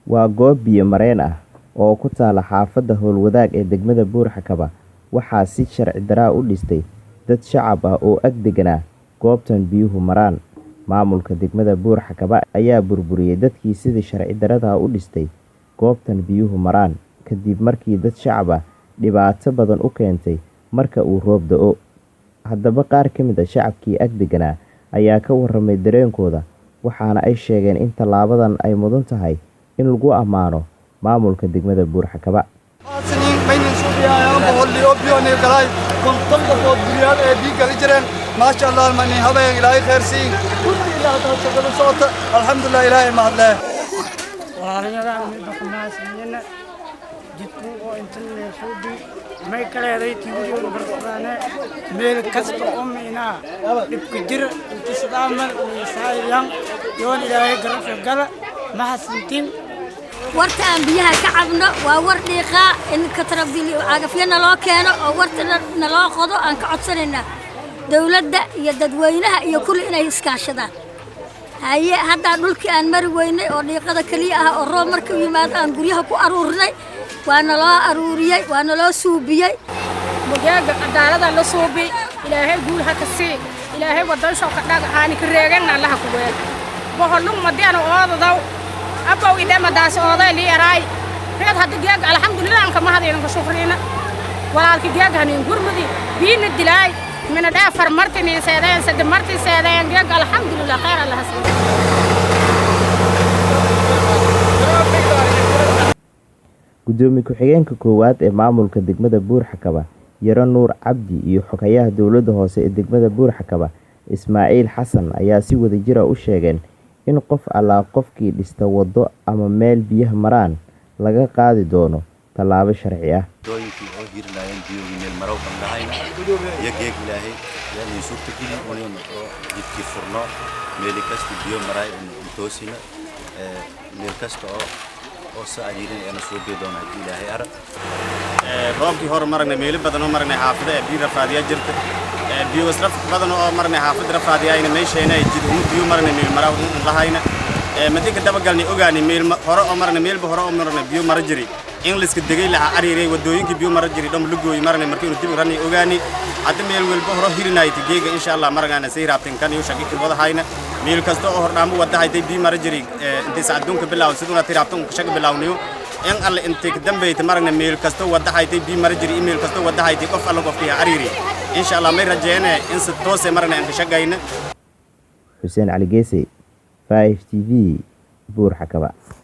waa goob biyo mareen ah oo ku taala xaafadda Howlwadaag ee degmada Buur-Xakaba. Waxaa si sharci darro u dhistay dad shacab ah oo ag deganaa goobtan biyuhu maraan. Maamulka degmada Buur-Xakaba ayaa burburiyay dadkii sidii sharci darrada u dhistay goobtan biyuhu maraan kadib markii dad shacab ah dhibaato badan u keentay marka uu roob da'o. Haddaba qaar ka mid ah shacabkii ag deganaa ayaa ka warramay dareenkooda, waxaana ay sheegeen in tallaabadan ay mudan tahay in lagu ammaano maamulka degmada Buur-Xakaba. ما شاء الله مني هبين إلهي خير سين كل إله تشكر صوت الحمد لله إلهي ما هذله وعلينا بقماص لنا جتوا وإنتنا سودي ما يكله هذي تيجي ونبرتنا ميل كسب أمينا نبكدر تستعمل ويسايران يوم إلهي قرب شغالة ما حسنتين ورتان بيها كعبنا وورد لقاء إن كتربي عقفينا لو كانوا أو ورتنا نلا خذوا أن كعطسنا dawladda iyo dadweynaha iyo kulli inay iskaashadaan hadda dhulkii aan mari weynay oo dhiiqada kaliya ah oo roob markuu yimaado aan guryaha ku aruurnay waana loo aruuriyay waana loo suubiyay mudaaga cadaalada la suubi ilaahay guul ha ka sii ilaahay wadan soo ka dhaga aan ka reegan Allah ku weey boholum madiana oodadaw abaw idama daas ooday li yaray reed hadda geeg alxamdulillah aan ka mahadayna ka shukriina walaalkii geeg hanin gurmudi biina dilay من الأفر مرتين سيدين سد مرتين سيدين جاك الحمد لله خير الله سيد. gudoomiye ku-xigeenka koowaad ee maamulka degmada Buur-Xakaba Yaro Nuur Cabdi iyo xogayaha dawladda hoose ee degmada Buur-Xakaba Ismaaciil Xasan ayaa si wadajir ah u sheegeen in qof alla qofkii dhista wado ama meel biyaha maraan laga qaadi doono tallaabo sharci ah. يجيك إلهي يعني يشوف تكين ونيون يبكي فرنا ملكاست بيوم مراي توسينا ملكاست أو سعيدين أنا شو بيدون إلهي أرى رابطي هور مرنا ميل بدنا مرنا حافظة بير رفادية جرت بيو أسرف بدنا مرنا حافظ رفادية إن ماشي هنا يجدهم بيو مرنا ميل مراو رهاينا متى كده بقولني أوجاني ميل هراء مرنا ميل بهراء مرنا بيو مرجري إنجليز كدقي لها عريري ودوين كبيو مرجري دم لجوي مرنا مركين ودي مرني أوجاني عد ميل والبهراء هيرناي تجيء إن شاء الله مرنا سير عبتين كان يوشك كل هذا هاينا ميل كستو أهر نامو وده هاي تبي مرجري أنت سعدون كبلاو سدونا تير عبتون كشك بلاو نيو إن الله أنت كدم بيت مرنا ميل كستو وده هاي تبي مرجري إيميل كستو وده هاي تكف الله كفيها عريري إن شاء الله مرجعنا إن ستوس مرنا أنت شجعينا. حسين علي جيسي 5 TV Buur-Xakaba.